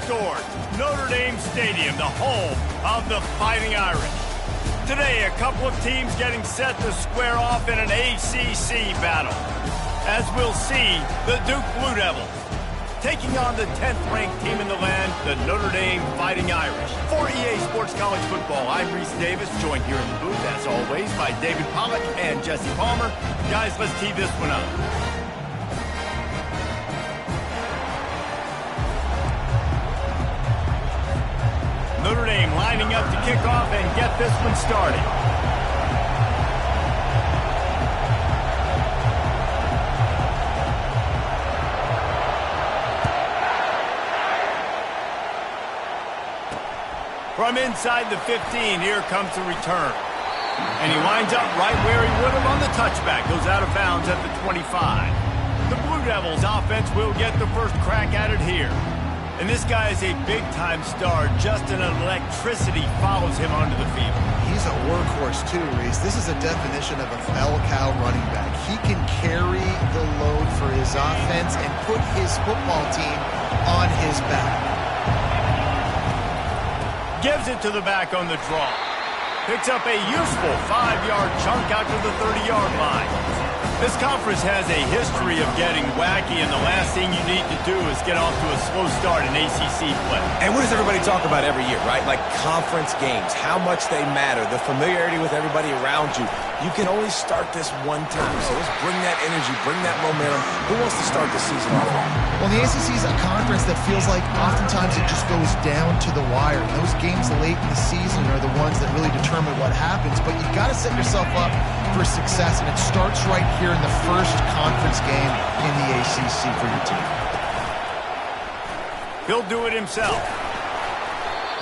restored. Notre Dame Stadium, the home of the Fighting Irish. Today, a couple of teams getting set to square off in an ACC battle. As we'll see, the Duke Blue Devils taking on the 10th-ranked team in the land, the Notre Dame Fighting Irish. For EA Sports College Football, I'm Reese Davis, joined here in the booth, as always, by David Pollack and Jesse Palmer. Guys, let's tee this one up. Notre Dame lining up to kick off and get this one started. From inside the 15, here comes the return. And he winds up right where he would have on the touchback. Goes out of bounds at the 25. The Blue Devils offense will get the first crack at it here. And this guy is a big-time star. Just an electricity follows him onto the field. He's a workhorse too, Reese. This is a definition of a bell cow running back. He can carry the load for his offense and put his football team on his back. Gives it to the back on the draw. Picks up a useful 5-yard chunk out to the 30-yard line. This conference has a history of getting wacky, and the last thing you need to do is get off to a slow start in ACC play. And what does everybody talk about every year, right? Like conference games, how much they matter, the familiarity with everybody around you. You can only start this one time, so let's bring that energy, bring that momentum. Who wants to start the season off right? Well, the ACC is a conference that feels like oftentimes it just goes down to the wire. Those games late in the season are the ones that really determine what happens, but you've got to set yourself up for success, and it starts right here in the first conference game in the ACC for your team. He'll do it himself.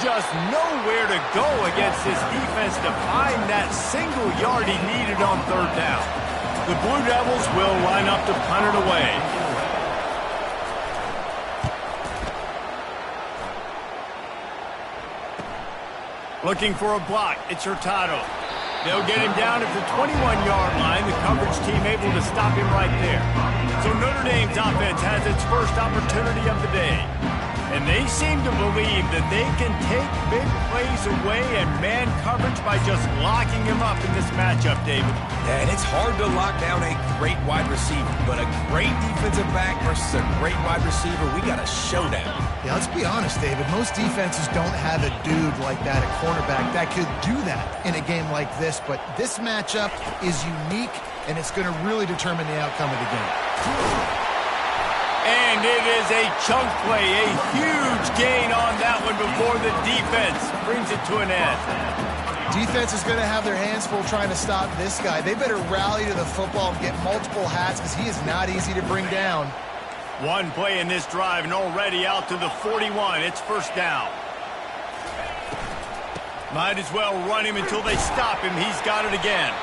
Just nowhere to go against this defense to find that single yard he needed on third down. The Blue Devils will line up to punt it away. Looking for a block. It's Hurtado. They'll get him down at the 21-yard line. The coverage team able to stop him right there. So Notre Dame's offense has its first opportunity of the day. And they seem to believe that they can take big plays away and man coverage by just locking him up in this matchup, David. Yeah, and it's hard to lock down a great wide receiver, but a great defensive back versus a great wide receiver, we got a showdown. Yeah, let's be honest, David. Most defenses don't have a dude like that, a cornerback, that could do that in a game like this. But this matchup is unique, and it's going to really determine the outcome of the game. And it is a chunk play, a huge gain on that one before the defense brings it to an end. Defense is going to have their hands full trying to stop this guy. They better rally to the football and get multiple hats because he is not easy to bring down. One play in this drive and already out to the 41. It's first down. Might as well run him until they stop him. He's got it again.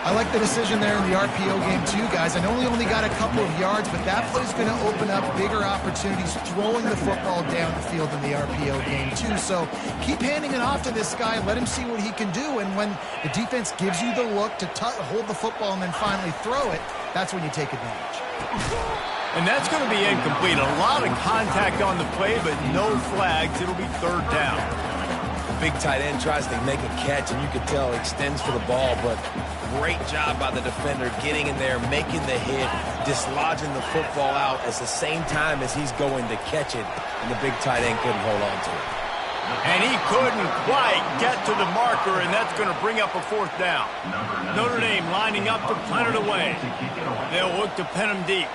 I like the decision there in the RPO game too, guys. I know he only got a couple of yards, but that play is going to open up bigger opportunities throwing the football down the field in the RPO game too. So keep handing it off to this guy. Let him see what he can do. And when the defense gives you the look to hold the football and then finally throw it, that's when you take advantage. And that's going to be incomplete. A lot of contact on the play, but no flags. It'll be third down. Big tight end tries to make a catch, and you can tell he extends for the ball, but great job by the defender getting in there, making the hit, dislodging the football out at the same time as he's going to catch it, and the big tight end couldn't hold on to it. And he couldn't quite get to the marker, and that's going to bring up a fourth down. Notre Dame lining up to punt it away. They'll look to pin him deep.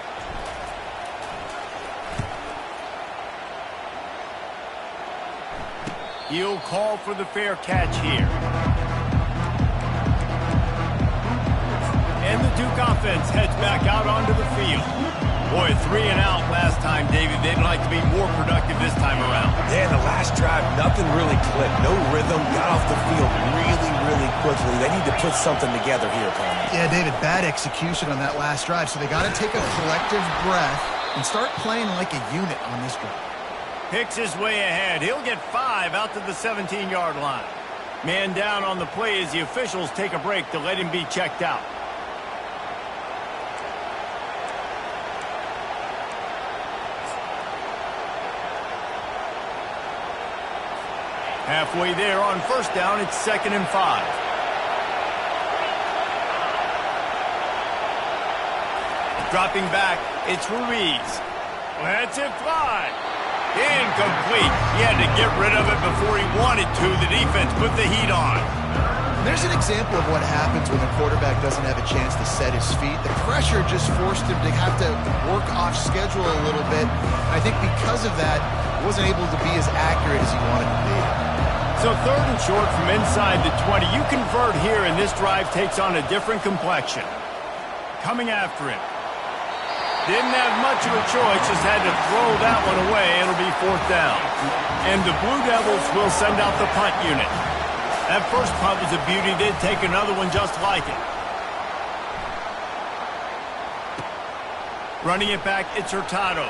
He'll call for the fair catch here. And the Duke offense heads back out onto the field. Boy, 3 and out last time, David. They'd like to be more productive this time around. Yeah, in the last drive, nothing really clicked. No rhythm, got off the field really quickly. They need to put something together here, Palmer. Yeah, David, bad execution on that last drive, so they got to take a collective breath and start playing like a unit on this drive. Picks his way ahead. He'll get 5 out to the 17-yard line. Man down on the play as the officials take a break to let him be checked out. Halfway there on first down, it's 2nd and 5. Dropping back, it's Ruiz. Lets it fly. Incomplete. He had to get rid of it before he wanted to. The defense put the heat on. There's an example of what happens when the quarterback doesn't have a chance to set his feet. The pressure just forced him to have to work off schedule a little bit. I think because of that, he wasn't able to be as accurate as he wanted to be. So 3rd and short from inside the 20. You convert here, and this drive takes on a different complexion. Coming after him. Didn't have much of a choice, just had to throw that one away. It'll be 4th down. And the Blue Devils will send out the punt unit. That first punt was a beauty. They'd take another one just like it. Running it back, it's Hurtado.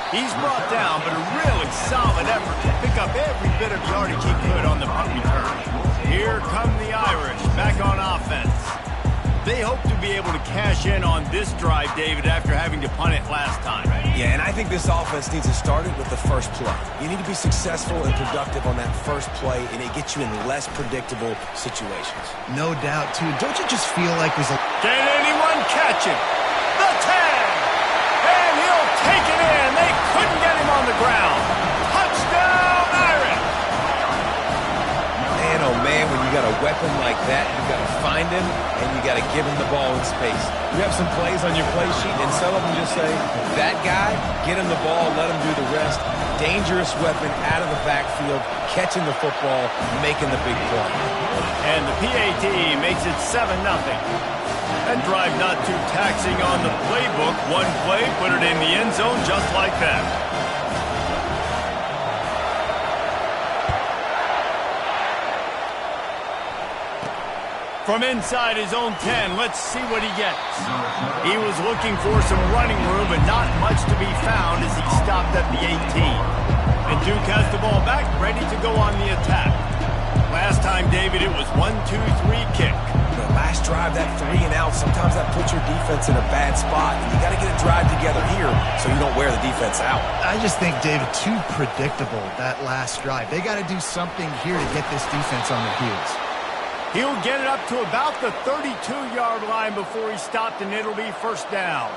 He's brought down, but a really solid effort to pick up every bit of yardage he could on the punt return. Here come the Irish, back on offense. They hope to be able to cash in on this drive, David, after having to punt it last time. Yeah, and I think this offense needs to start it with the first play. You need to be successful and productive on that first play, and it gets you in less predictable situations. No doubt, too. Don't you just feel like there's a... Can anyone catch him? The 10! And he'll take it in. They couldn't get him on the ground. Touchdown, Irish! Man, oh man, when you got a weapon like that, you got to find him, and you got to give him the ball in space. You have some plays on your play sheet, and some of them just say, that guy, get him the ball, let him do the rest. Dangerous weapon out of the backfield, catching the football, making the big play. And the PAT makes it 7-0. That drive not too taxing on the playbook. One play, put it in the end zone just like that. From inside his own 10, let's see what he gets. He was looking for some running room, but not much to be found as he stopped at the 18. And Duke has the ball back, ready to go on the attack. Last time, David, it was 1-2-3 kick. The last drive, that 3 and out, sometimes that puts your defense in a bad spot. And you got to get a drive together here so you don't wear the defense out. I just think, David, too predictable, that last drive. They got to do something here to get this defense on their heels. He'll get it up to about the 32-yard line before he stopped, and it'll be 1st down.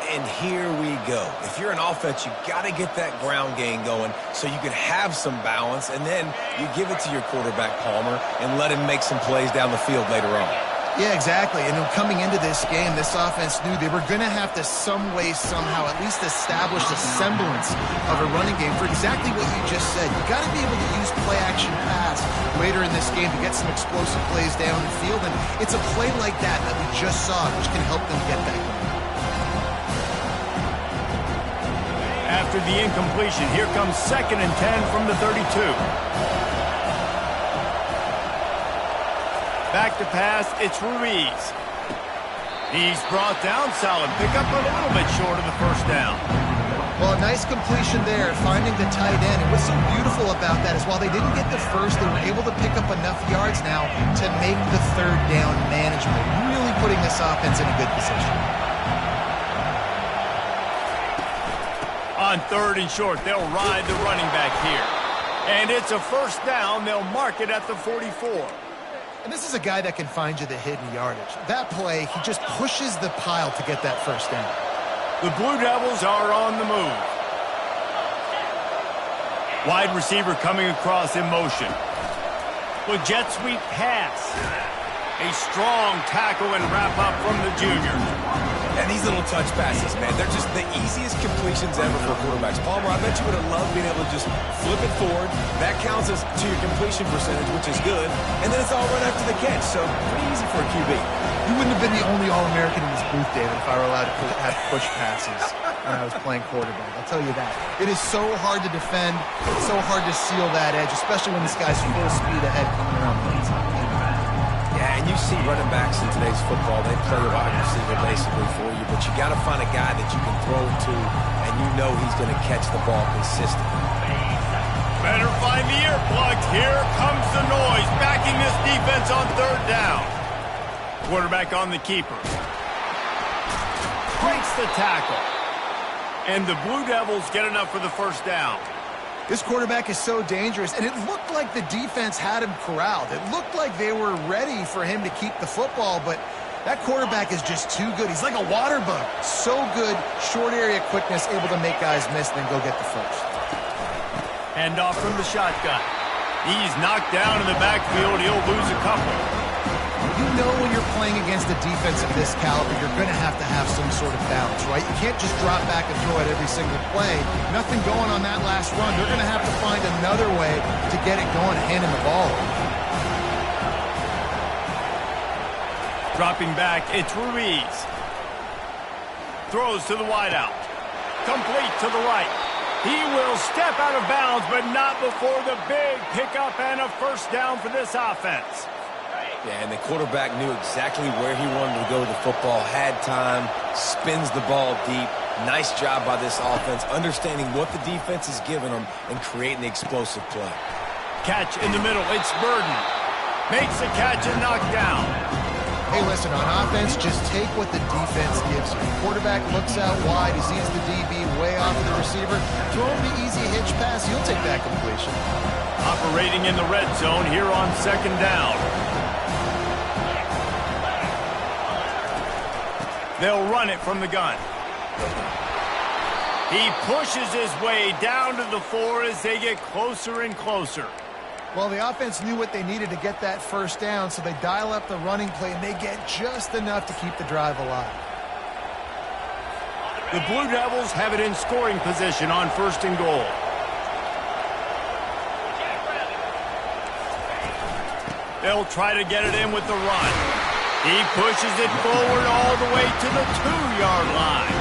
And here we go. If you're an offense, you got to get that ground game going so you can have some balance, and then you give it to your quarterback, Palmer, and let him make some plays down the field later on. Yeah, exactly. And coming into this game, this offense knew they were going to have to some way, somehow, at least establish a semblance of a running game for exactly what you just said. You got to be able to use play-action pass later in this game to get some explosive plays down the field. And it's a play like that that we just saw, which can help them get that going. After the incompletion, here comes 2nd and 10 from the 32. Back to pass, it's Ruiz. He's brought down, solid pickup, but a little bit short of the 1st down. Well, a nice completion there, finding the tight end. And what's so beautiful about that is while they didn't get the first, they were able to pick up enough yards now to make the 3rd down manageable, really putting this offense in a good position. On 3rd and short, they'll ride the running back here. And it's a 1st down. They'll mark it at the 44. And this is a guy that can find you the hidden yardage. That play, he just pushes the pile to get that 1st down. The Blue Devils are on the move. Wide receiver coming across in motion. With jet sweep pass. A strong tackle and wrap up from the junior. And these little touch passes, man, they're just the easiest completions ever for quarterbacks. Palmer, I bet you would have loved being able to just flip it forward. That counts as to your completion percentage, which is good. And then it's all right after the catch, so pretty easy for a QB. You wouldn't have been the only All-American in this booth, David, if I were allowed to have push passes when I was playing quarterback. I'll tell you that. It is so hard to defend. It's so hard to seal that edge, especially when this guy's full speed ahead coming around the inside. Yeah, and you see running backs in today's football, they play a wide receiver basically for you, but you got to find a guy that you can throw it to, and you know he's going to catch the ball consistently. Better find the earplugs. Here comes the noise, backing this defense on 3rd down. Quarterback on the keeper. Breaks the tackle. And the Blue Devils get enough for the 1st down. This quarterback is so dangerous, and it looked like the defense had him corralled. It looked like they were ready for him to keep the football, but that quarterback is just too good. He's like a water bug. So good, short area quickness, able to make guys miss and then go get the first. Hand off from the shotgun. He's knocked down in the backfield. He'll lose a couple. You know when you're playing against a defense of this caliber, you're going to have some sort of balance, right? You can't just drop back and throw it every single play. Nothing going on that last run. They're going to have to find another way to get it going, handing the ball. Dropping back, it's Ruiz. Throws to the wideout. Complete to the right. He will step out of bounds, but not before the big pickup and a first down for this offense. Yeah, and the quarterback knew exactly where he wanted to go with the football, had time, spins the ball deep. Nice job by this offense, understanding what the defense is giving them and creating the explosive play. Catch in the middle, it's Burden. Makes the catch and knocked down. Hey, listen, on offense, just take what the defense gives you. The quarterback looks out wide, he sees the DB way off of the receiver. Throw him the easy hitch pass, he'll take that completion. Operating in the red zone here on second down. They'll run it from the gun. He pushes his way down to the 4 as they get closer and closer. Well, the offense knew what they needed to get that first down, so they dial up the running play, and they get just enough to keep the drive alive. The Blue Devils have it in scoring position on first and goal. They'll try to get it in with the run. He pushes it forward all the way to the 2-yard line.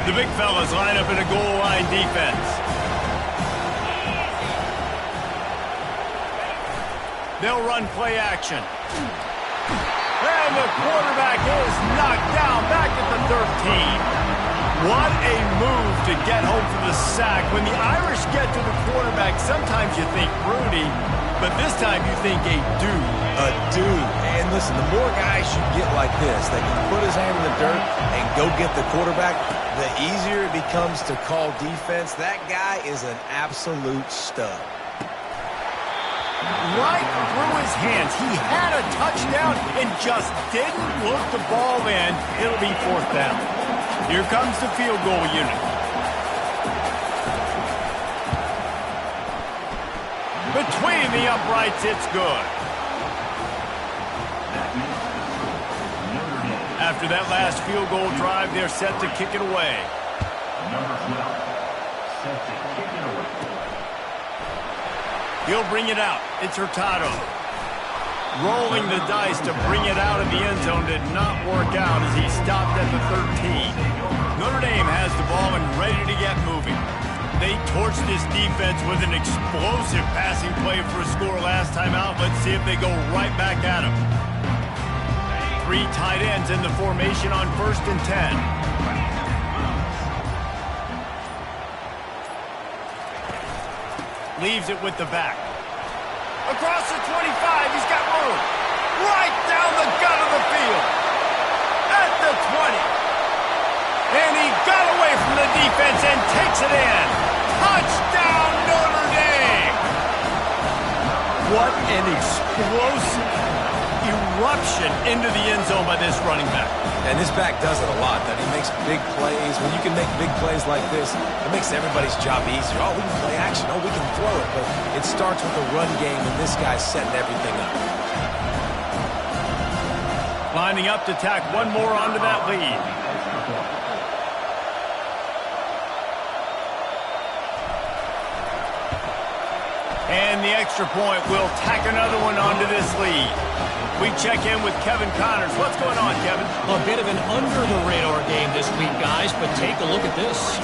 The big fellas line up in a goal line defense. They'll run play action. And the quarterback is knocked down back at the 13. What a move to get home for the sack. When the Irish get to the quarterback, sometimes you think Rudy, but this time you think a dude. A dude. And listen, the more guys you get like this that can put his hand in the dirt and go get the quarterback, the easier it becomes to call defense. That guy is an absolute stud. Right through his hands. He had a touchdown and just didn't look the ball in. It'll be fourth down. Here comes the field goal unit. Between the uprights, it's good. After that last field goal drive, they're set to kick it away. He'll bring it out. It's Hurtado. Rolling the dice to bring it out of the end zone did not work out as he stopped at the 13. Notre Dame has the ball and ready to get moving. They torched this defense with an explosive passing play for a score last time out. Let's see if they go right back at him. 3 tight ends in the formation on 1st and 10. Leaves it with the back. Across the 25, he's got room. Right down the gut of the field. At the 20. And he got away from the defense and takes it in. Touchdown, Notre Dame. What an explosive eruption into the end zone by this running back. And this back does it a lot. That he makes big plays. When you can make big plays like this, it makes everybody's job easier. Oh, we can play action. Oh, we can throw it. But it starts with the run game, and this guy's setting everything up. Lining up to tack one more onto that lead. And the extra point will tack another one onto this lead. We check in with Kevin Connors. What's going on, Kevin? A bit of an under-the-radar game this week, guys, but take a look at this.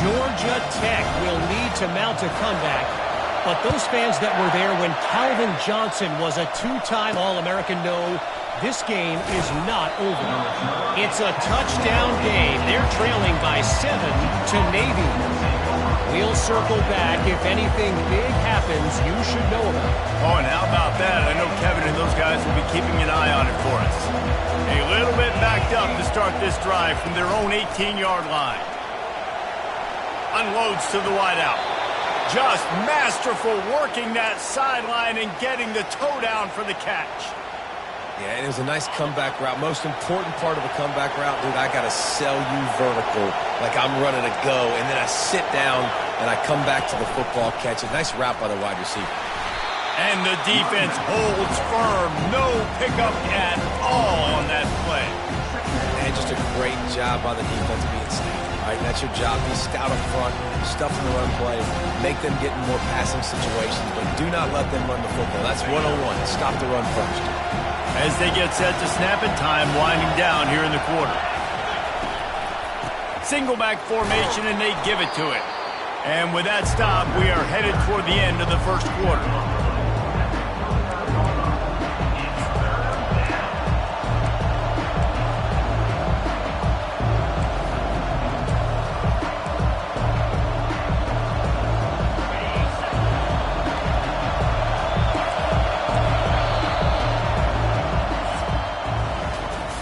Georgia Tech will need to mount a comeback, but those fans that were there when Calvin Johnson was a 2-time All-American know this game is not over. It's a touchdown game. They're trailing by 7 to Navy. We'll circle back. If anything big happens, you should know about it. Oh, and how about that? I know Kevin guys will be keeping an eye on it for us. A little bit backed up to start this drive from their own 18-yard line. Unloads to the wideout. Just masterful working that sideline and getting the toe down for the catch. Yeah, and it was a nice comeback route. Most important part of a comeback route, dude, I got to sell you vertical like I'm running a go, and then I sit down and I come back to the football, catch it. Nice route by the wide receiver. And the defense holds firm. No pickup at all on that play. And just a great job by the defense being safe. All right, that's your job. Be stout up front, stuff in the run play, make them get in more passing situations, but do not let them run the football. That's 101. Stop the run first. As they get set to snap it, time winding down here in the quarter. Single back formation, and they give it to it. And with that stop, we are headed toward the end of the first quarter.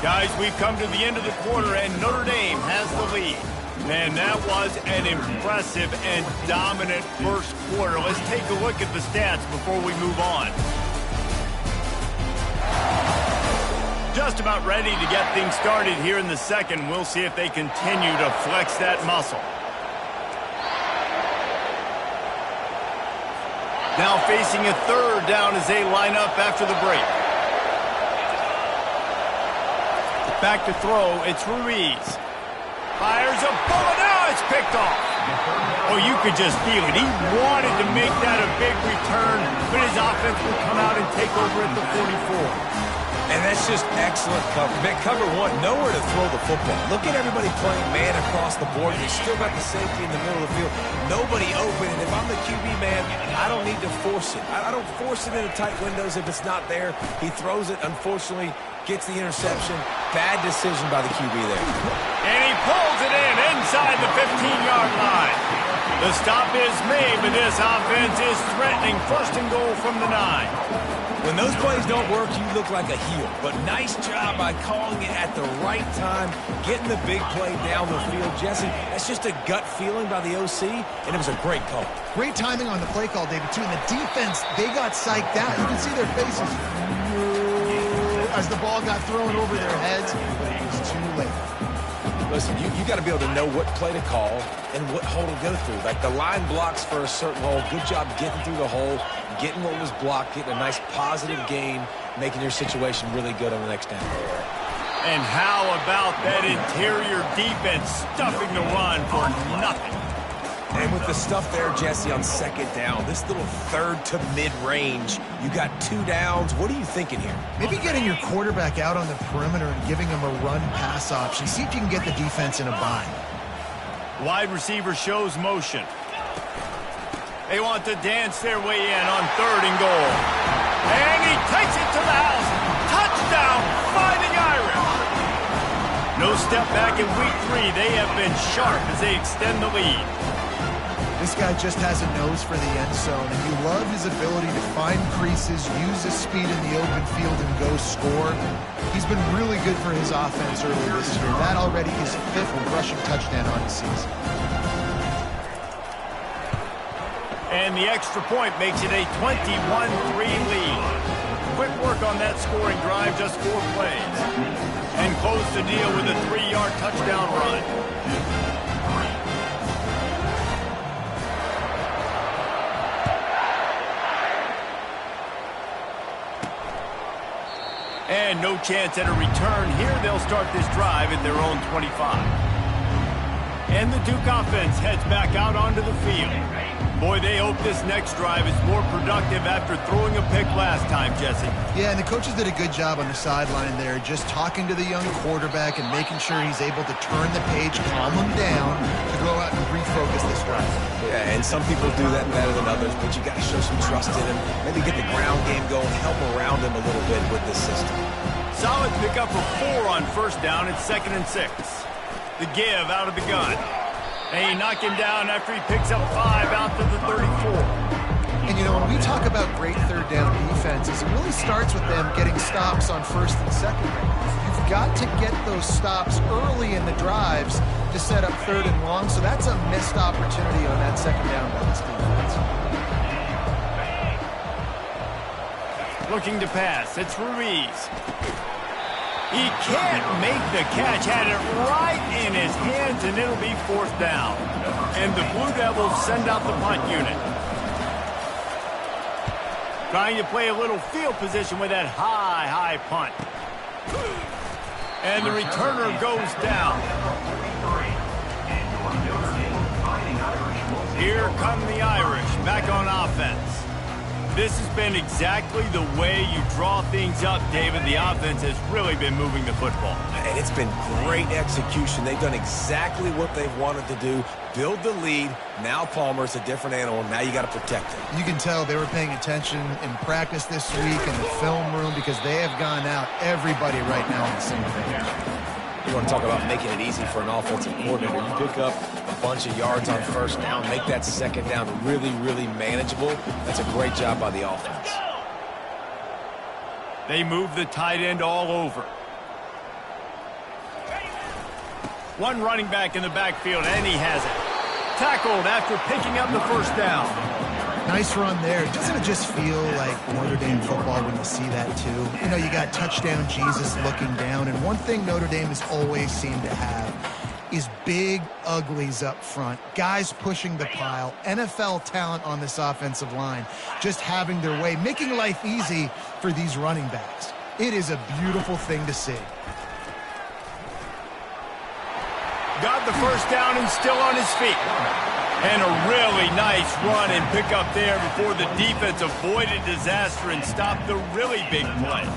Guys, we've come to the end of the quarter, and Notre Dame has the lead. And that was an impressive and dominant first quarter. Let's take a look at the stats before we move on. Just about ready to get things started here in the second. We'll see if they continue to flex that muscle. Now facing a third down as they line up after the break. Back to throw, it's Ruiz. Fires a bullet, now it's picked off. Oh, you could just feel it. He wanted to make that a big return, but his offense will come out and take over at the 44. And that's just excellent cover. Man, cover one, nowhere to throw the football. Look at everybody playing man across the board. They still got the safety in the middle of the field. Nobody open, and if I'm the QB, man, I don't need to force it. I don't force it into tight windows if it's not there. He throws it, unfortunately, gets the interception. Bad decision by the QB there. And he pulls it in inside the 15-yard line. The stop is made, but this offense is threatening first and goal from the 9. When those plays don't work, you look like a heel. But nice job by calling it at the right time, getting the big play down the field. Jesse, that's just a gut feeling by the OC, and it was a great call. Great timing on the play call, David, too. And the defense, they got psyched out. You can see their faces as the ball got thrown over their heads, but it was too late. Listen, you got to be able to know what play to call and what hole to go through. Like the line blocks for a certain hole. Good job getting through the hole, getting what was blocked, getting a nice positive gain, making your situation really good on the next down. And how about that interior defense stuffing the run for nothing? And with the stuff there, Jesse, on second down, this little third to mid-range, you got 2 downs. What are you thinking here? Maybe getting your quarterback out on the perimeter and giving him a run-pass option. See if you can get the defense in a bind. Wide receiver shows motion. They want to dance their way in on third and goal. And he takes it to the house. Touchdown, Fighting Irish. No step back in week 3. They have been sharp as they extend the lead. This guy just has a nose for the end zone, and you love his ability to find creases, use his speed in the open field, and go score. He's been really good for his offense early this year. That already his 5th rushing touchdown on the season. And the extra point makes it a 21-3 lead. Quick work on that scoring drive, just 4 plays. And close the deal with a 3-yard touchdown run. And no chance at a return. Here they'll start this drive at their own 25. And the Duke offense heads back out onto the field. Boy, they hope this next drive is more productive after throwing a pick last time, Jesse. Yeah, and the coaches did a good job on the sideline there, just talking to the young quarterback and making sure he's able to turn the page, calm him down, to go out and refocus this drive. Yeah, and some people do that better than others, but you got to show some trust in him. Maybe get the ground game going, help around him a little bit with this system. Solid pickup of 4 on first down. It's 2nd and 6. The give out of the gun. And he knocked him down after he picks up 5 out to the 34. And And, when we talk about great third down defenses, it really starts with them getting stops on first and second. You've got to get those stops early in the drives to set up third and long, so that's a missed opportunity on that second down by this defense. Looking to pass. It's Ruiz. He can't make the catch. Had it right in his hands, and it'll be fourth down. And the Blue Devils send out the punt unit. Trying to play a little field position with that high punt. And the returner goes down. Here come the Irish back on offense. This has been exactly the way you draw things up, David. The offense has really been moving the football. And it's been great execution. They've done exactly what they've wanted to do. Build the lead. Now Palmer's a different animal. Now you got to protect him. You can tell they were paying attention in practice this week in the film room because they have gone out everybody right now on the same page. You want to talk about making it easy for an offensive coordinator. You pick up a bunch of yards on first down, make that second down really, really manageable. That's a great job by the offense. They move the tight end all over. One running back in the backfield, and he has it. Tackled after picking up the first down. Nice run there. Doesn't it just feel like Notre Dame football when you see that too? You got touchdown Jesus looking down, and one thing Notre Dame has always seemed to have is big uglies up front, guys pushing the pile, NFL talent on this offensive line, just having their way, making life easy for these running backs. It is a beautiful thing to see. Got the first down and still on his feet. And a really nice run and pick up there before the defense avoided disaster and stopped the really big play.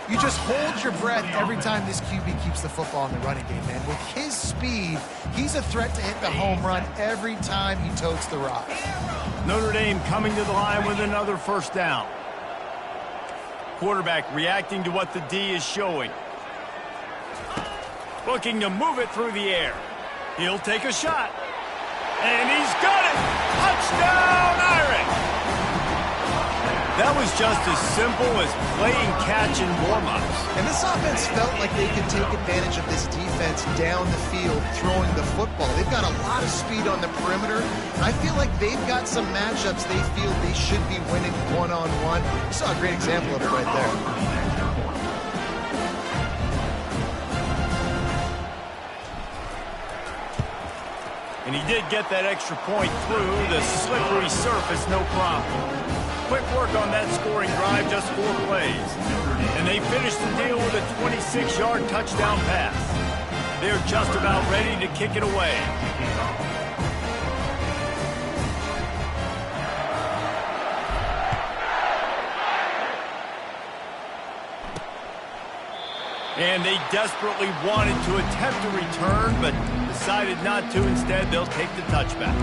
You just hold your breath every time this QB keeps the football in the running game, man. With his speed, he's a threat to hit the home run every time he totes the rock. Notre Dame coming to the line with another first down. Quarterback reacting to what the D is showing. Looking to move it through the air. He'll take a shot. And he's got it! Touchdown, Irish! That was just as simple as playing catch in warm-ups. And this offense felt like they could take advantage of this defense down the field throwing the football. They've got a lot of speed on the perimeter. I feel like they've got some matchups they feel they should be winning one-on-one. You saw a great example of it right there. And he did get that extra point through the slippery surface, no problem. Quick work on that scoring drive, just 4 plays. And they finished the deal with a 26-yard touchdown pass. They're just about ready to kick it away. And they desperately wanted to attempt a return, but decided not to. Instead, they'll take the touchback.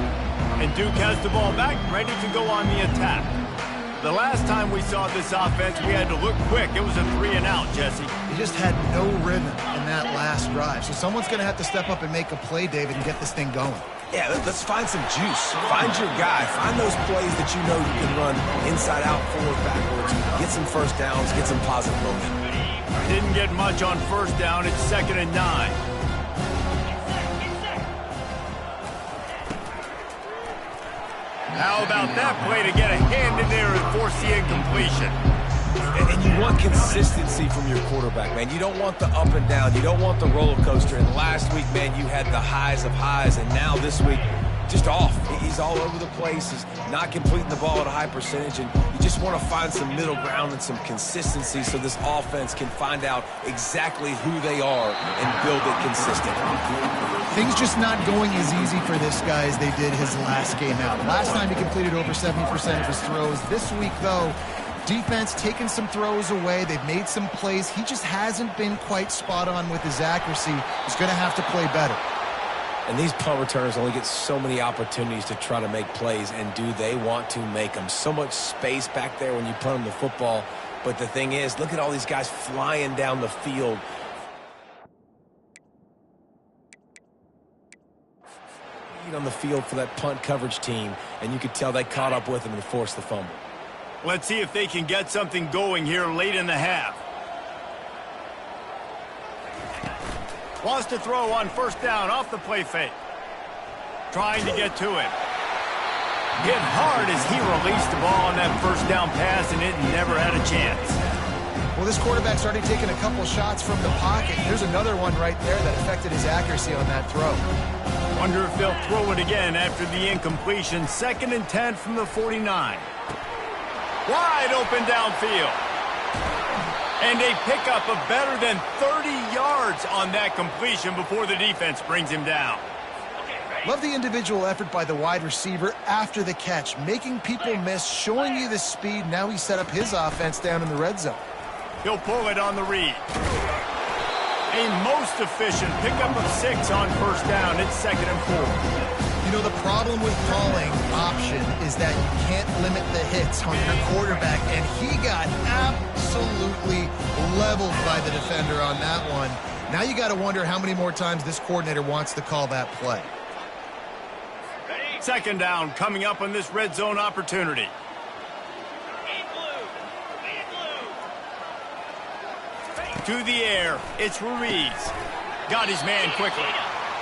And Duke has the ball back, ready to go on the attack. The last time we saw this offense, we had to look quick. It was a 3-and-out, Jesse. They just had no rhythm in that last drive. So someone's going to have to step up and make a play, David, and get this thing going. Yeah, let's find some juice. Find your guy. Find those plays that you know you can run inside out, forward, backwards. Get some first downs. Get some positive momentum. Didn't get much on first down. It's 2nd and 9. How about that play to get a hand in there and force the incompletion? And you want consistency from your quarterback, man. You don't want the up and down. You don't want the roller coaster. And last week, man, you had the highs of highs. And now this week, just off. He's all over the place. He's not completing the ball at a high percentage. And you just want to find some middle ground and some consistency so this offense can find out exactly who they are and build it consistently. Things just not going as easy for this guy as they did his last game out. Last time he completed over 70% of his throws. This week, though, defense taking some throws away. They've made some plays. He just hasn't been quite spot on with his accuracy. He's going to have to play better. And these punt returners only get so many opportunities to try to make plays, and do they want to make them? So much space back there when you punt them the football. But the thing is, look at all these guys flying down the field. second on the field for that punt coverage team, and you could tell they caught up with him and forced the fumble. Let's see if they can get something going here late in the half. Wants to throw on first down off the play fake. Trying to get to him. Hit hard as he released the ball on that first down pass, and it never had a chance. Well, this quarterback's already taken a couple shots from the pocket. There's another one right there that affected his accuracy on that throw. Wonder if they'll throw it again after the incompletion. 2nd and 10 from the 49. Wide open downfield. And a pickup of better than 30 yards on that completion before the defense brings him down. Love the individual effort by the wide receiver after the catch, making people miss, showing you the speed. Now he set up his offense down in the red zone. He'll pull it on the read. A most efficient pickup of 6 on first down. It's 2nd and 4. You know, the problem with calling option is that you can't limit the hits on your quarterback, and he got absolutely leveled by the defender on that one. Now you got to wonder how many more times this coordinator wants to call that play. 2nd down coming up on this red zone opportunity. To the air, it's Ruiz. Got his man quickly.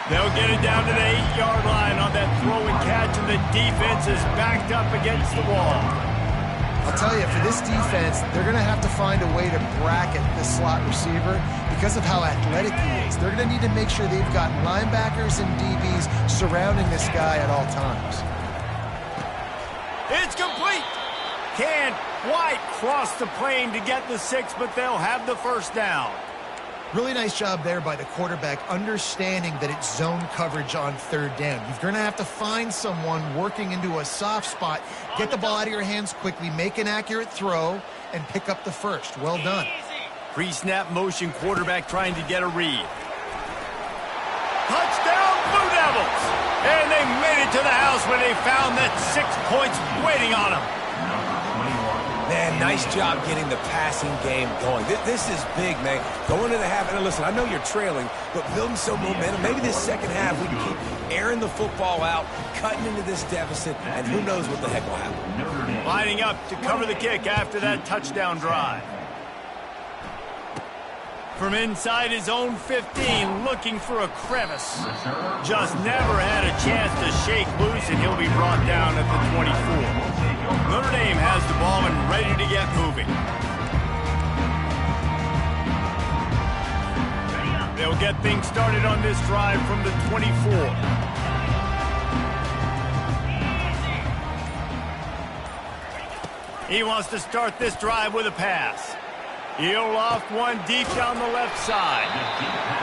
They'll get it down to the 8-yard line on that throw and catch, and the defense is backed up against the wall. I'll tell you, for this defense, they're going to have to find a way to bracket this slot receiver because of how athletic he is. They're going to need to make sure they've got linebackers and DBs surrounding this guy at all times. It's complete. Can't quite cross the plane to get the 6, but they'll have the first down. Really nice job there by the quarterback, understanding that it's zone coverage on 3rd down. You're going to have to find someone working into a soft spot, get the ball out of your hands quickly, make an accurate throw, and pick up the first. Well done. Pre-snap motion quarterback trying to get a read. Touchdown, Blue Devils! And they made it to the house when they found that 6 points waiting on them. Man, nice job getting the passing game going. This is big, man. Going into the half, and listen, I know you're trailing, but building some momentum. Maybe this second half we can keep airing the football out, cutting into this deficit, and who knows what the heck will happen. Lining up to cover the kick after that touchdown drive. From inside his own 15, looking for a crevice. Just never had a chance to shake loose, and he'll be brought down at the 24. Notre Dame has the ball and ready to get moving. They'll get things started on this drive from the 24. He wants to start this drive with a pass. He'll loft one deep down the left side.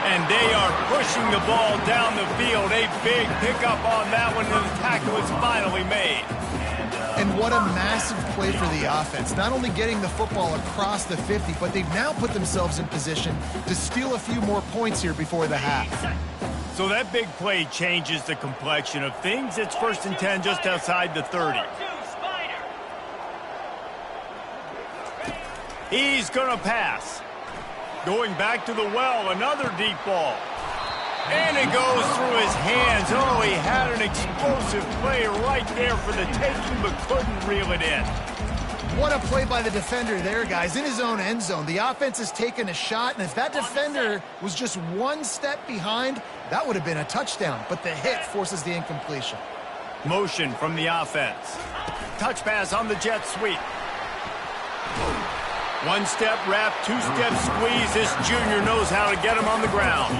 And they are pushing the ball down the field. A big pickup on that one, and the tackle is finally made. And what a massive play for the offense. Not only getting the football across the 50, but they've now put themselves in position to steal a few more points here before the half. So that big play changes the complexion of things. It's 1st and 10 just outside the 30. He's going to pass. Going back to the well, another deep ball. And it goes through his hands. Oh, he had an explosive play right there for the taking, but couldn't reel it in. What a play by the defender there, guys, in his own end zone. The offense has taken a shot, and if that defender was just one step behind, that would have been a touchdown. But the hit forces the incompletion. Motion from the offense. Touch pass on the jet sweep. One-step wrap, two-step squeeze. This junior knows how to get him on the ground.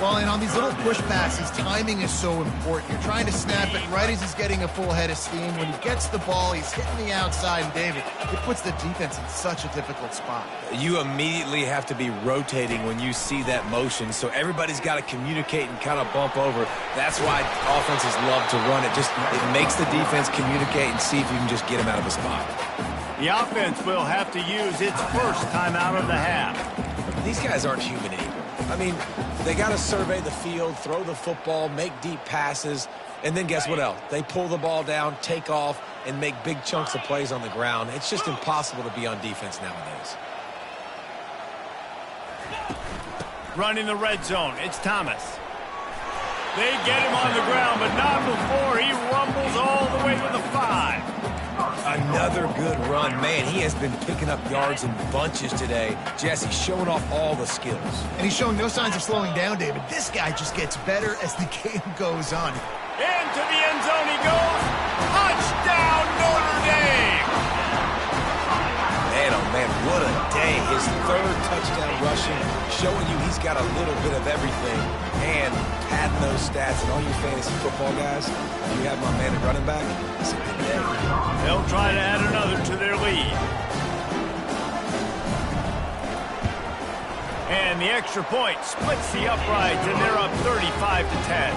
Well, and on these little push passes, timing is so important. You're trying to snap it right as he's getting a full head of steam. When he gets the ball, he's hitting the outside, and David, it puts the defense in such a difficult spot. You immediately have to be rotating when you see that motion, so everybody's got to communicate and kind of bump over. That's why offenses love to run it. It makes the defense communicate and see if you can just get him out of a spot. The offense will have to use its first time out of the half. These guys aren't human anymore. I mean, they got to survey the field, throw the football, make deep passes, and then guess what else? They pull the ball down, take off, and make big chunks of plays on the ground. It's just impossible to be on defense nowadays. Running the red zone, it's Thomas. They get him on the ground, but not before he rumbles all the way to the 5. Another good run. Man, he has been picking up yards in bunches today. Jesse showing off all the skills. And he's showing no signs of slowing down, David. This guy just gets better as the game goes on. Into the end zone he goes. Touchdown, Notre Dame! Man, oh man, what a day. His third touchdown rushing, showing you he's got a little bit of everything. And padding those stats, and all you fantasy football guys, if you have my man at running back, it's a good day. They'll try to add another to their lead. And the extra point splits the uprights, and they're up 35-10.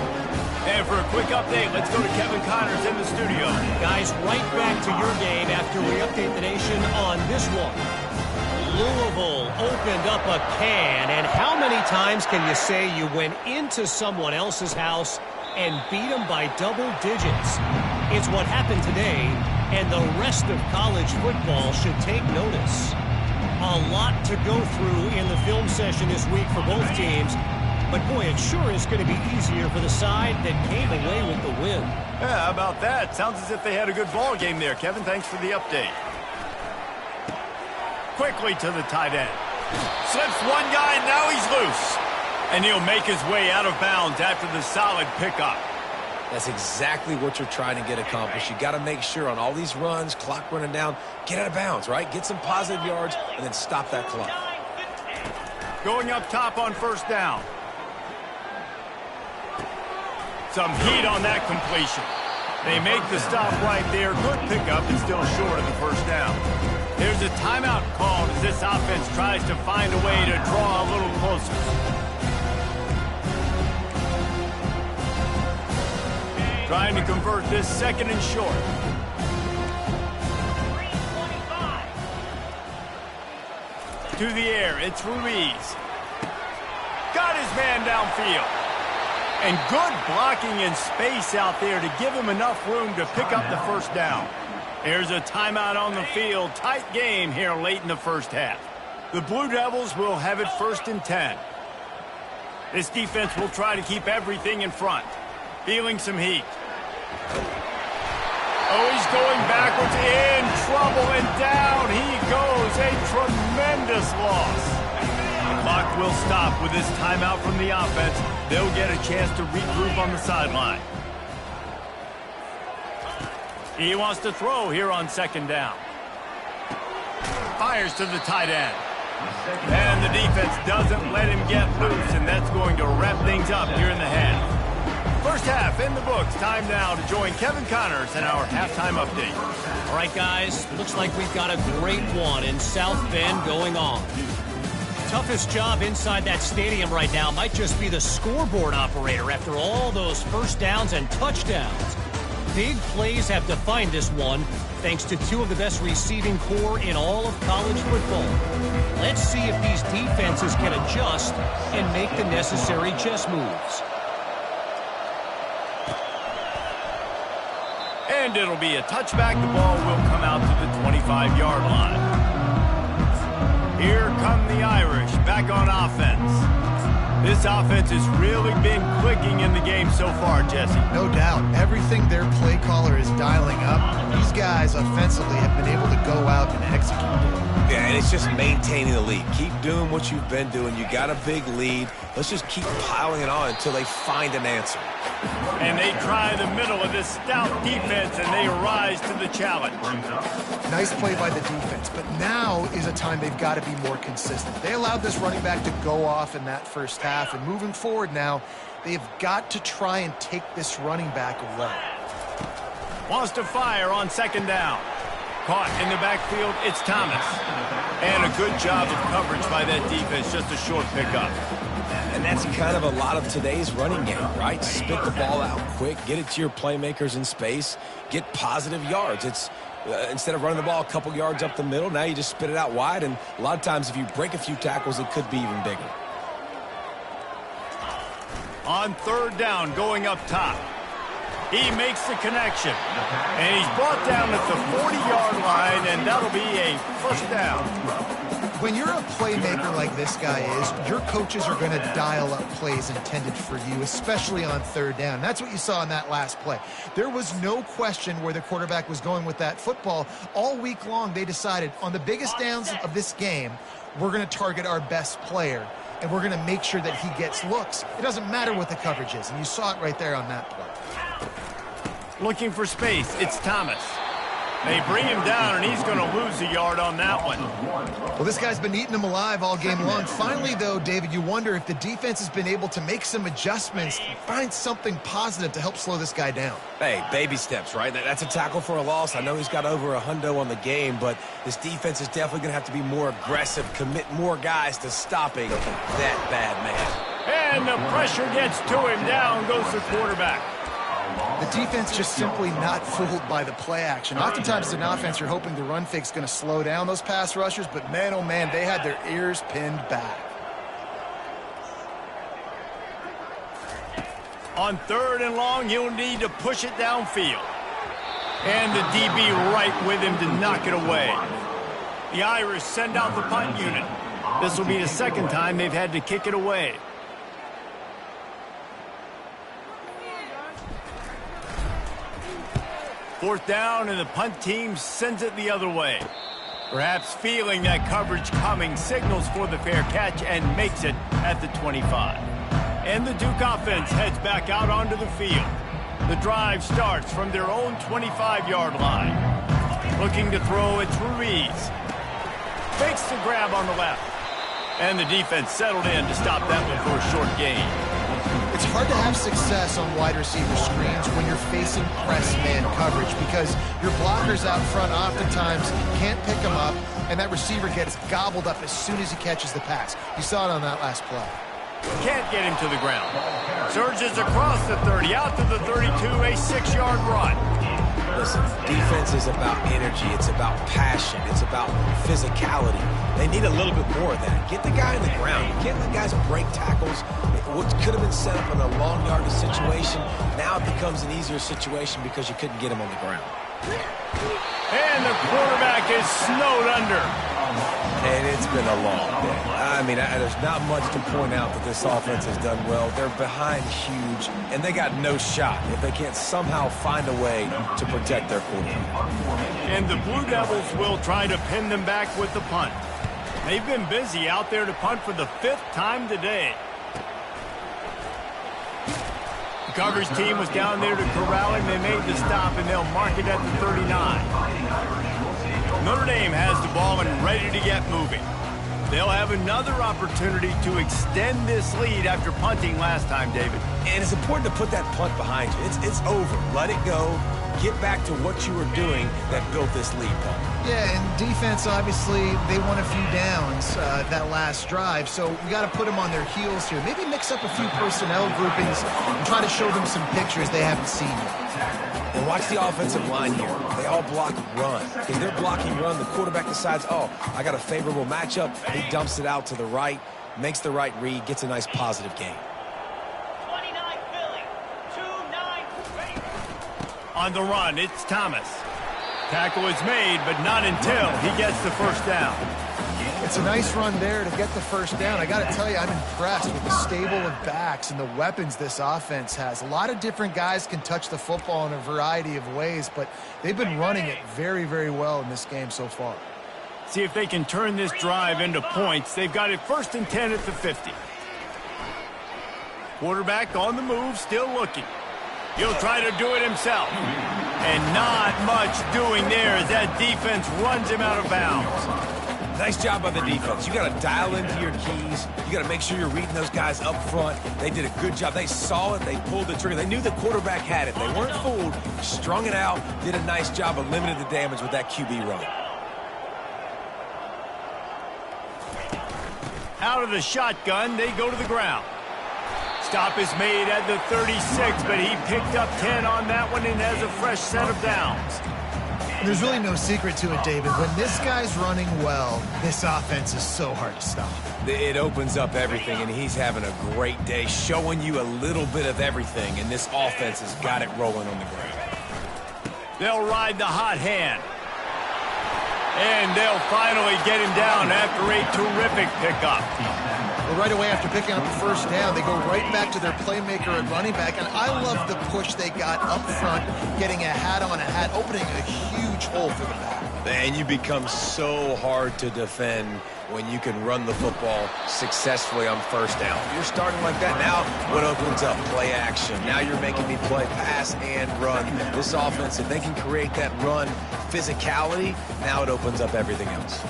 And for a quick update, let's go to Kevin Connors in the studio. Guys, right back to your game after we update the nation on this one. Louisville opened up a can, and how many times can you say you went into someone else's house and beat them by double digits? It's what happened today, and the rest of college football should take notice. A lot to go through in the film session this week for both teams, but boy, it sure is going to be easier for the side that came away with the win. Yeah, how about that? Sounds as if they had a good ball game there. Kevin, thanks for the update. Quickly to the tight end. Slips one guy, and now he's loose. And he'll make his way out of bounds after the solid pickup. That's exactly what you're trying to get accomplished. You got to make sure on all these runs, clock running down, get out of bounds, right? Get some positive yards, and then stop that clock. Going up top on first down. Some heat on that completion. They make the stop right there. Good pickup, and still short of the first down. There's a timeout called as this offense tries to find a way to draw a little closer. Trying to convert this second and short. To the air, it's Ruiz. Got his man downfield. And good blocking in space out there to give him enough room to pick up the first down. There's a timeout on the field. Tight game here late in the first half. The Blue Devils will have it 1st and 10. This defense will try to keep everything in front. Feeling some heat. Oh, he's going backwards, in trouble, and down he goes. A tremendous loss. The clock will stop with this timeout from the offense. They'll get a chance to regroup on the sideline. He wants to throw here on second down. Fires to the tight end. And the defense doesn't let him get loose, and that's going to wrap things up here in the half. First half in the books. Time now to join Kevin Connors in our halftime update. All right, guys, looks like we've got a great one in South Bend going on. Toughest job inside that stadium right now might just be the scoreboard operator after all those first downs and touchdowns. Big plays have defined this one, thanks to two of the best receiving core in all of college football. Let's see if these defenses can adjust and make the necessary chess moves. And it'll be a touchback. The ball will come out to the 25-yard line. Here come the Irish back on offense. This offense has really been clicking in the game so far, Jesse. No doubt. Everything their play caller is dialing up, these guys offensively have been able to go out and execute. Yeah, and it's just maintaining the lead. Keep doing what you've been doing. You got a big lead. Let's just keep piling it on until they find an answer. And they try the middle of this stout defense, and they rise to the challenge. Nice play by the defense, but now is a time they've got to be more consistent. They allowed this running back to go off in that first half, and moving forward now, they've got to try and take this running back away. Wants to fire on second down. Caught in the backfield, it's Thomas. And a good job of coverage by that defense, just a short pickup. And that's kind of a lot of today's running game, right? Spit the ball out quick, get it to your playmakers in space, get positive yards. It's instead of running the ball a couple yards up the middle, now you just spit it out wide, and a lot of times if you break a few tackles, it could be even bigger. On third down, going up top. He makes the connection. And he's brought down at the 40-yard line, and that'll be a first down. When you're a playmaker like this guy is, your coaches are going to dial up plays intended for you, especially on third down. That's what you saw in that last play. There was no question where the quarterback was going with that football. All week long, they decided on the biggest downs of this game, we're going to target our best player, and we're going to make sure that he gets looks. It doesn't matter what the coverage is, and you saw it right there on that play. Looking for space, it's Thomas. They bring him down, and he's going to lose a yard on that one. Well, this guy's been eating him alive all game long. Finally, though, David, you wonder if the defense has been able to make some adjustments, find something positive to help slow this guy down. Hey, baby steps, right? That's a tackle for a loss. I know he's got over $100 on the game, but this defense is definitely going to have to be more aggressive, commit more guys to stopping that bad man. And the pressure gets to him. Down goes the quarterback. The defense just simply not fooled by the play action. Oftentimes as an offense, you're hoping the run fake's going to slow down those pass rushers, but man, oh man, they had their ears pinned back. On third and long, he'll need to push it downfield. And the DB right with him to knock it away. The Irish send out the punt unit. This will be the second time they've had to kick it away. Fourth down, and the punt team sends it the other way. Perhaps feeling that coverage coming, signals for the fair catch and makes it at the 25. And the Duke offense heads back out onto the field. The drive starts from their own 25-yard line. Looking to throw, it's Ruiz. Fakes the grab on the left. And the defense settled in to stop that one for a short gain. It's hard to have success on wide receiver screens when you're facing press man coverage because your blockers out front oftentimes can't pick them up, and that receiver gets gobbled up as soon as he catches the pass. You saw it on that last play. Can't get him to the ground. Surges across the 30, out to the 32, a 6-yard run. Listen, defense is about energy. It's about passion. It's about physicality. They need a little bit more of that. Get the guy on the ground. You can't let guys break tackles. What could have been set up in a long yardage situation, now it becomes an easier situation because you couldn't get him on the ground. And the quarterback is snowed under. And it's been a long day. I mean, there's not much to point out that this offense has done well. They're behind huge, and they got no shot if they can't somehow find a way to protect their quarterback. And the Blue Devils will try to pin them back with the punt. They've been busy out there to punt for the 5th time today. The coverage team was down there to corral him. They made the stop, and they'll mark it at the 39. Notre Dame has the ball and ready to get moving. They'll have another opportunity to extend this lead after punting last time, David. And it's important to put that punt behind you. It's over. Let it go. Get back to what you were doing that built this lead, Paul. Yeah, and defense, obviously, they won a few downs that last drive, so we got to put them on their heels here. Maybe mix up a few personnel groupings and try to show them some pictures they haven't seen yet. And watch the offensive line here. They all block run. If they're blocking run, the quarterback decides, oh, I got a favorable matchup. He dumps it out to the right, makes the right read, gets a nice positive gain. 29 Philly, 2-9. On the run, it's Thomas. Tackle is made, but not until he gets the first down. It's a nice run there to get the first down. I got to tell you, I'm impressed with the stable of backs and the weapons this offense has. A lot of different guys can touch the football in a variety of ways, but they've been running it very, very well in this game so far. See if they can turn this drive into points. They've got it 1st and 10 at the 50. Quarterback on the move, still looking. He'll try to do it himself. And not much doing there as that defense runs him out of bounds. Nice job by the defense. You got to dial into your keys. You got to make sure you're reading those guys up front. They did a good job. They saw it. They pulled the trigger. They knew the quarterback had it. They weren't fooled. Strung it out. Did a nice job of limiting the damage with that QB run. Out of the shotgun, they go to the ground. Stop is made at the 36, but he picked up 10 on that one and has a fresh set of downs. There's really no secret to it, David. When this guy's running well, this offense is so hard to stop. It opens up everything, and he's having a great day, showing you a little bit of everything, and this offense has got it rolling on the ground. They'll ride the hot hand. And they'll finally get him down after a terrific pickup. Well, right away after picking up the first down, they go right back to their playmaker at running back. And I love the push they got up front, getting a hat on a hat, opening a huge hole for the back. And you become so hard to defend when you can run the football successfully on first down. You're starting like that. Now what opens up? Play action. Now you're making me play pass and run. This offense, if they can create that run physicality, now it opens up everything else.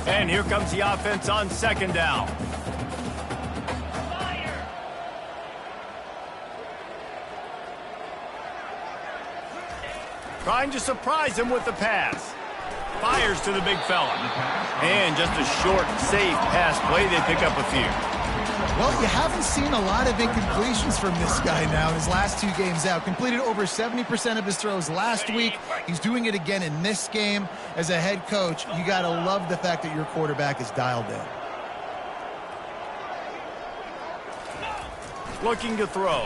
And here comes the offense on second down. Trying to surprise him with the pass. Fires to the big fella. And just a short, safe pass play. They pick up a few. Well, you haven't seen a lot of incompletions from this guy now in his last 2 games out. Completed over 70% of his throws last week. He's doing it again in this game. As a head coach, you got to love the fact that your quarterback is dialed in. Looking to throw.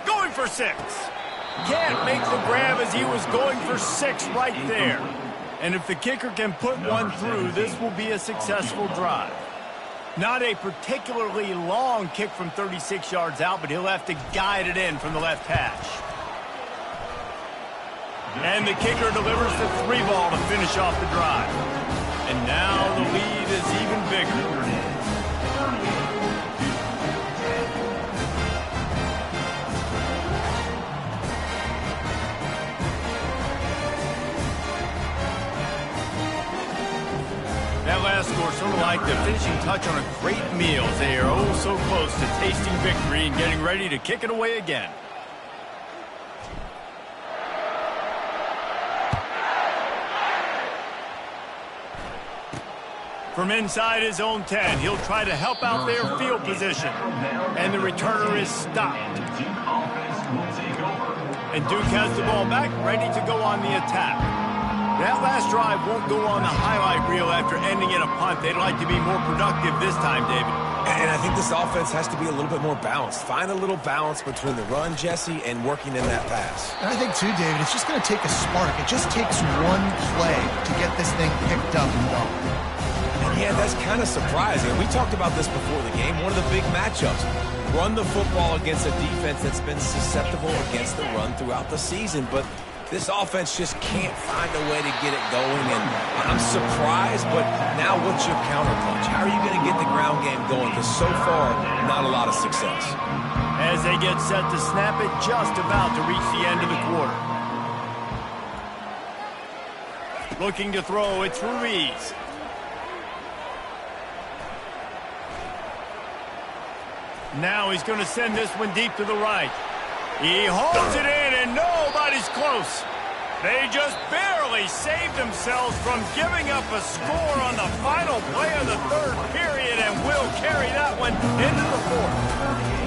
Going for 6. Can't make the grab as he was going for 6 right there. And if the kicker can put one through, this will be a successful drive. Not a particularly long kick from 36 yards out, but he'll have to guide it in from the left hash. And the kicker delivers the 3 ball to finish off the drive. And now the lead is even bigger. That last score sort of like the finishing touch on a great meal. They are oh so close to tasting victory and getting ready to kick it away again. From inside his own 10, he'll try to help out their field position. And the returner is stopped. And Duke has the ball back, ready to go on the attack. That last drive won't go on the highlight reel after ending in a punt. They'd like to be more productive this time, David. And I think this offense has to be a little bit more balanced. Find a little balance between the run, Jesse, and working in that pass. And I think, too, David, it's just going to take a spark. It just takes one play to get this thing picked up and going. And yeah, that's kind of surprising. We talked about this before the game. One of the big matchups. Run the football against a defense that's been susceptible against the run throughout the season. But this offense just can't find a way to get it going, and I'm surprised, but now what's your counterpunch? How are you going to get the ground game going? Because so far, not a lot of success. As they get set to snap it, just about to reach the end of the quarter. Looking to throw, it's Ruiz. Now he's going to send this one deep to the right. He holds it in, and nobody's close. They just barely saved themselves from giving up a score on the final play of the 3rd period, and will carry that one into the 4th.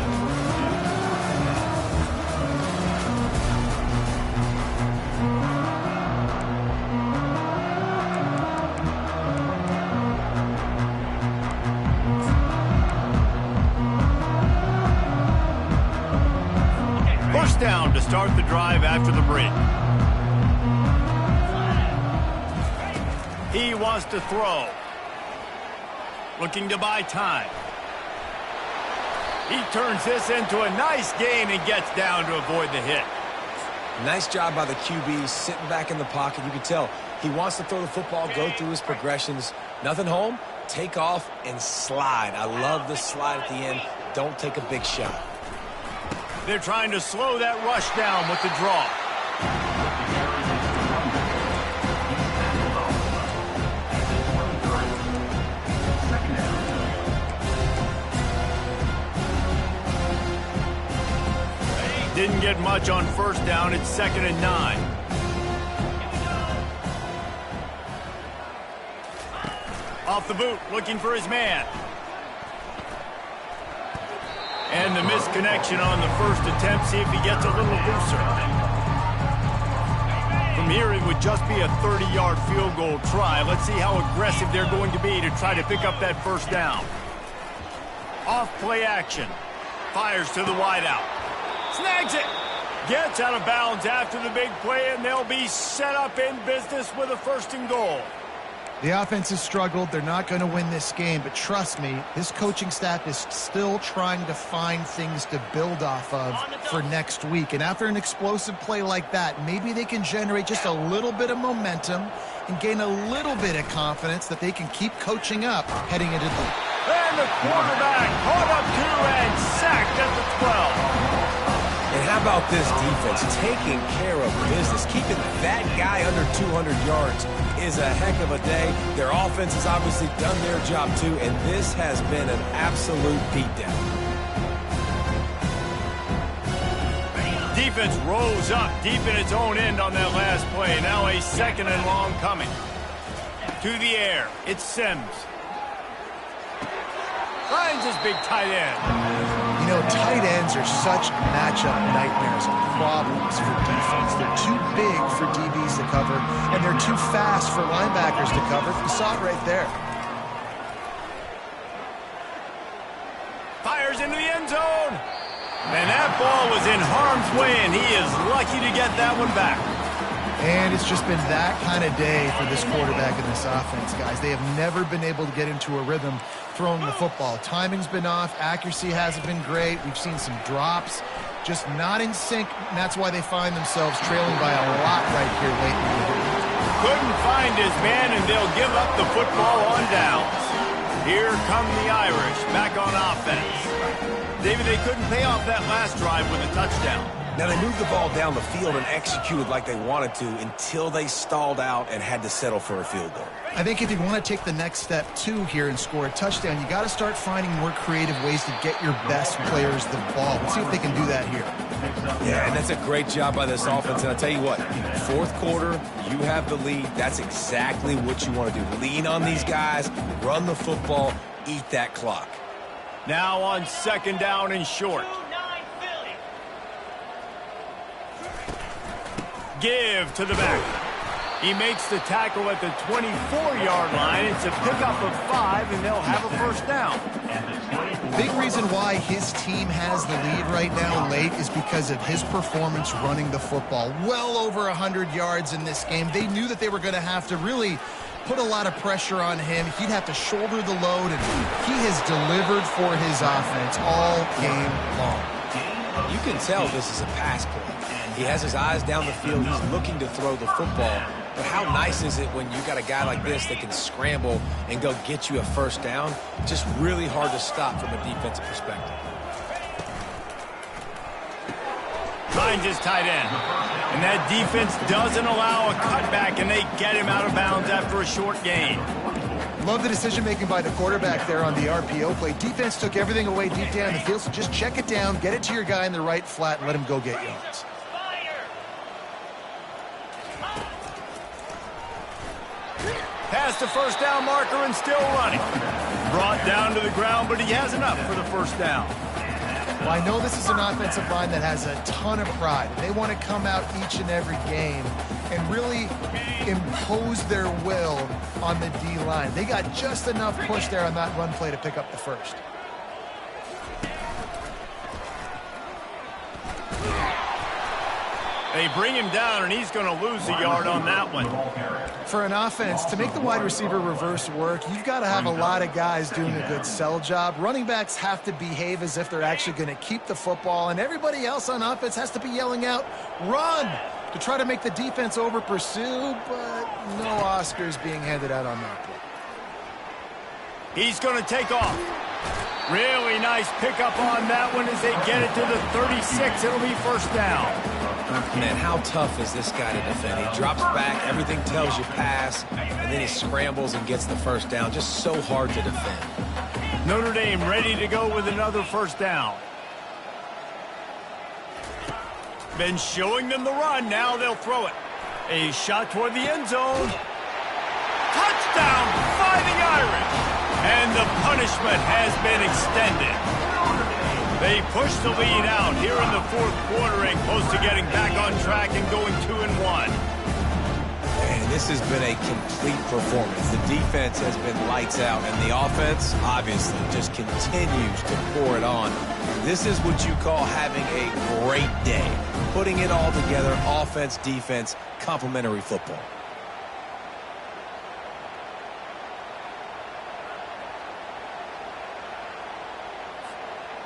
Down to start the drive after the break. He wants to throw. Looking to buy time. He turns this into a nice gain and gets down to avoid the hit. Nice job by the QB, sitting back in the pocket. You can tell he wants to throw the football, go through his progressions. Nothing home, take off and slide. I love the slide at the end. Don't take a big shot. They're trying to slow that rush down with the draw. Didn't get much on first down. It's 2nd and 9. Off the boot, looking for his man. And the misconnection on the first attempt. See if he gets a little looser. From here, it would just be a 30-yard field goal try. Let's see how aggressive they're going to be to try to pick up that first down. Off play action. Fires to the wideout. Snags it. Gets out of bounds after the big play, and they'll be set up in business with a 1st and goal. The offense has struggled. They're not going to win this game, but trust me, this coaching staff is still trying to find things to build off of for next week. And after an explosive play like that, maybe they can generate just a little bit of momentum and gain a little bit of confidence that they can keep coaching up heading into the... And the quarterback caught up to and sacked at the 12. And how about this defense taking care of business? Keeping that guy under 200 yards is a heck of a day. Their offense has obviously done their job too, and this has been an absolute beatdown. Defense rose up deep in its own end on that last play. Now a 2nd and long coming. To the air, it's Sims. Finds his big tight end. You know, tight ends are such matchup nightmares and problems for defense. They're too big for DBs to cover, and they're too fast for linebackers to cover. You saw it right there. Fires into the end zone. And that ball was in harm's way, and he is lucky to get that one back. And it's just been that kind of day for this quarterback and this offense, guys. They have never been able to get into a rhythm throwing the football. Timing's been off. Accuracy hasn't been great. We've seen some drops, just not in sync, and that's why they find themselves trailing by a lot right here late in the game. Couldn't find his man, and they'll give up the football on downs. Here come the Irish back on offense. David, they couldn't pay off that last drive with a touchdown. Now, they moved the ball down the field and executed like they wanted to until they stalled out and had to settle for a field goal. I think if you want to take the next step, too, here and score a touchdown, you got to start finding more creative ways to get your best players the ball. Let's see if they can do that here. Yeah, and that's a great job by this offense. And I'll tell you what, 4th quarter, you have the lead. That's exactly what you want to do. Lean on these guys, run the football, eat that clock. Now on 2nd down and short. Give to the back. He makes the tackle at the 24-yard line. It's a pickup of 5, and they'll have a 1st down. Big reason why his team has the lead right now late is because of his performance running the football. Well over 100 yards in this game. They knew that they were going to have to really put a lot of pressure on him. He'd have to shoulder the load, and he has delivered for his offense all game long. You can tell this is a pass play. He has his eyes down the field. He's looking to throw the football. But how nice is it when you got a guy like this that can scramble and go get you a 1st down? Just really hard to stop from a defensive perspective. Finds his tight end. And that defense doesn't allow a cutback, and they get him out of bounds after a short gain. Love the decision-making by the quarterback there on the RPO play. Defense took everything away deep down the field, so just check it down, get it to your guy in the right flat, and let him go get yards. Past the 1st down marker and still running. Brought down to the ground, but he has enough for the 1st down. Well, I know this is an offensive line that has a ton of pride. They want to come out each and every game and really impose their will on the D-line. They got just enough push there on that run play to pick up the 1st. They bring him down, and he's going to lose a yard on that one. For an offense, to make the wide receiver reverse work, you've got to have a lot of guys doing a good sell job. Running backs have to behave as if they're actually going to keep the football, and everybody else on offense has to be yelling out, "Run!" to try to make the defense over-pursue, but no Oscars being handed out on that play. He's going to take off. Really nice pickup on that one as they get it to the 36. It'll be 1st down. Man, how tough is this guy to defend? He drops back, everything tells you pass, and then he scrambles and gets the 1st down. Just so hard to defend. Notre Dame ready to go with another 1st down. Been showing them the run. Now they'll throw it. A shot toward the end zone. Touchdown, Fighting Irish. And the punishment has been extended. They push the lead out here in the 4th quarter and close to getting back on track and going 2-1. And this has been a complete performance. The defense has been lights out, and the offense, obviously, just continues to pour it on. This is what you call having a great day. Putting it all together, offense, defense, complementary football.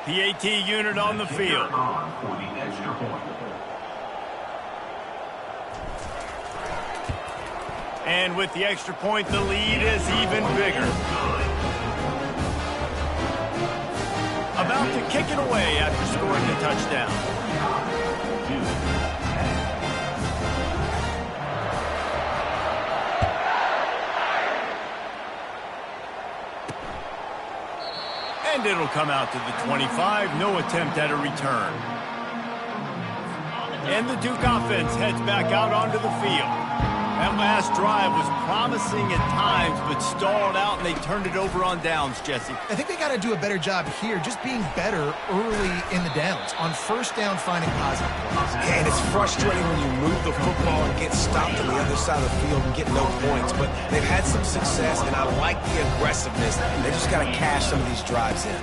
PAT unit on the field. And with the extra point, the lead is even bigger. About to kick it away after scoring the touchdown. And it'll come out to the 25. No attempt at a return. And the Duke offense heads back out onto the field. That last drive was promising at times, but stalled out, and they turned it over on downs, Jesse. I think they got to do a better job here, just being better early in the downs, on first down, finding positive plays. And it's frustrating when you move the football and get stopped on the other side of the field and get no points, but they've had some success, and I like the aggressiveness. They just got to cash some of these drives in.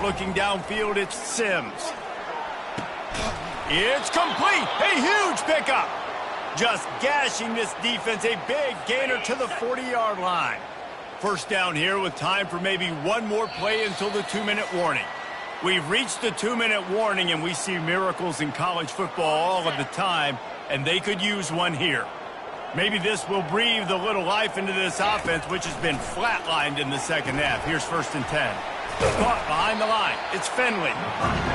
Looking downfield, it's Sims. It's complete. A huge pickup. Just gashing this defense, a big gainer to the 40-yard line. First down here with time for maybe one more play until the 2-minute warning. We've reached the 2-minute warning, and we see miracles in college football all of the time, and they could use one here. Maybe this will breathe a little life into this offense, which has been flatlined in the second half. Here's 1st and 10. Caught behind the line. It's Finley.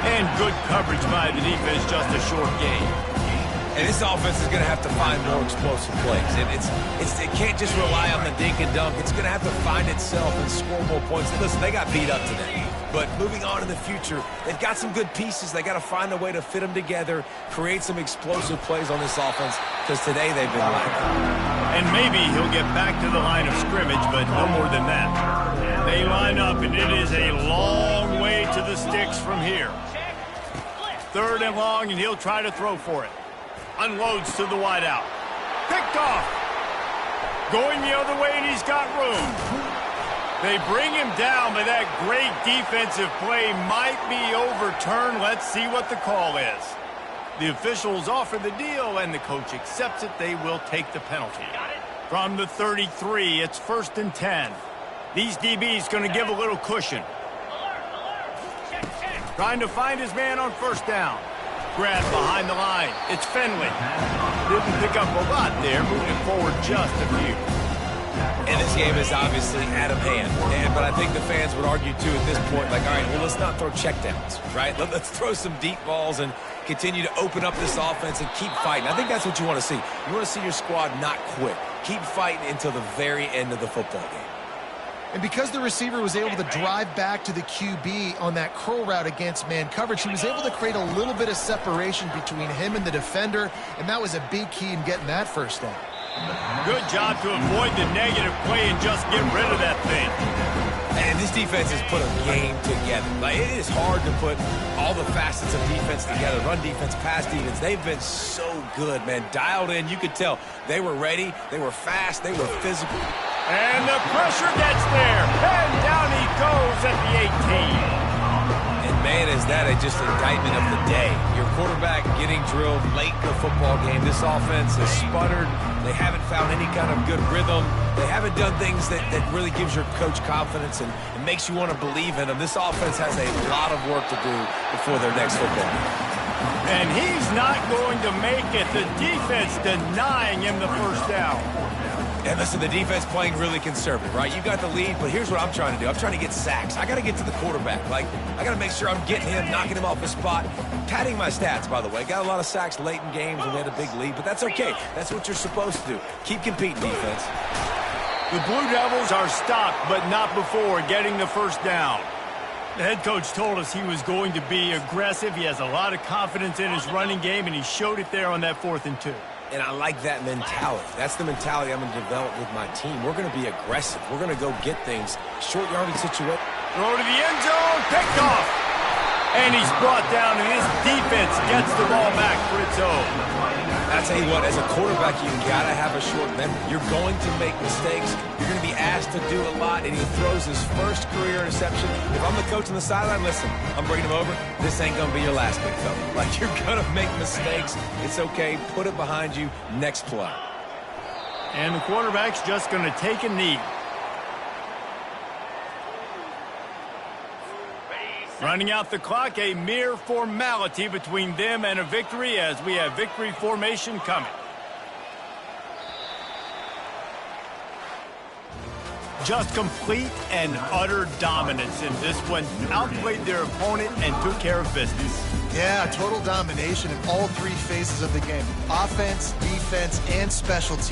And good coverage by the defense, just a short gain. And this offense is going to have to find more explosive plays. It can't just rely on the dink and dunk. It's going to have to find itself and score more points. And listen, they got beat up today. But moving on in the future, they've got some good pieces. They got to find a way to fit them together, create some explosive plays on this offense, because today they've been lacking. And maybe he'll get back to the line of scrimmage, but no more than that. They line up, and it is a long way to the sticks from here. 3rd and long, and he'll try to throw for it. Unloads to the wideout. Picked off. Going the other way, and he's got room. They bring him down, but that great defensive play might be overturned. Let's see what the call is. The officials offer the deal, and the coach accepts it. They will take the penalty. From the 33, it's 1st and 10. These DBs going to give a little cushion. Trying to find his man on 1st down. Grab behind the line. It's Finley. Didn't pick up a lot there, moving forward just a few. And this game is obviously out of hand. But I think the fans would argue, too, at this point, like, all right, well, let's not throw checkdowns, right? Let's throw some deep balls and continue to open up this offense and keep fighting. I think that's what you want to see. You want to see your squad not quit. Keep fighting until the very end of the football game. And because the receiver was able to drive back to the QB on that curl route against man coverage, he was able to create a little bit of separation between him and the defender, and that was a big key in getting that 1st down. Good job to avoid the negative play and just get rid of that thing. And this defense has put a game together. Like, it is hard to put all the facets of defense together. Run defense, pass defense. They've been so good, man. Dialed in. You could tell they were ready. They were fast. They were physical. And the pressure gets there. And down he goes at the 18. And, man, is that just indictment of the day. Your quarterback getting drilled late in the football game. This offense has sputtered. They haven't found any kind of good rhythm. They haven't done things that really gives your coach confidence and makes you want to believe in them. This offense has a lot of work to do before their next football game. And he's not going to make it. The defense denying him the 1st down. And listen, the defense playing really conservative, right? You got the lead, but here's what I'm trying to do. I'm trying to get sacks. I got to get to the quarterback. Like, I got to make sure I'm getting him, knocking him off his spot. Padding my stats, by the way. Got a lot of sacks late in games when we had a big lead, but that's okay. That's what you're supposed to do. Keep competing, defense. The Blue Devils are stopped, but not before getting the 1st down. The head coach told us he was going to be aggressive. He has a lot of confidence in his running game, and he showed it there on that 4th and 2. And I like that mentality. That's the mentality I'm going to develop with my team. We're going to be aggressive. We're going to go get things. Short yardage situation. Throw to the end zone. Picked off. And he's brought down, and his defense gets the ball back for its own. I tell you what, as a quarterback, you got to have a short memory. You're going to make mistakes. You're going to be asked to do a lot, and he throws his first career interception. If I'm the coach on the sideline, listen, I'm bringing him over. This ain't going to be your last, big fella. Like, you're going to make mistakes. It's okay. Put it behind you. Next play. And the quarterback's just going to take a knee. Running out the clock, a mere formality between them and a victory as we have victory formation coming. Just complete and utter dominance in this one. Outplayed their opponent and took care of business. Yeah, total domination in all three phases of the game. Offense, defense, and special teams.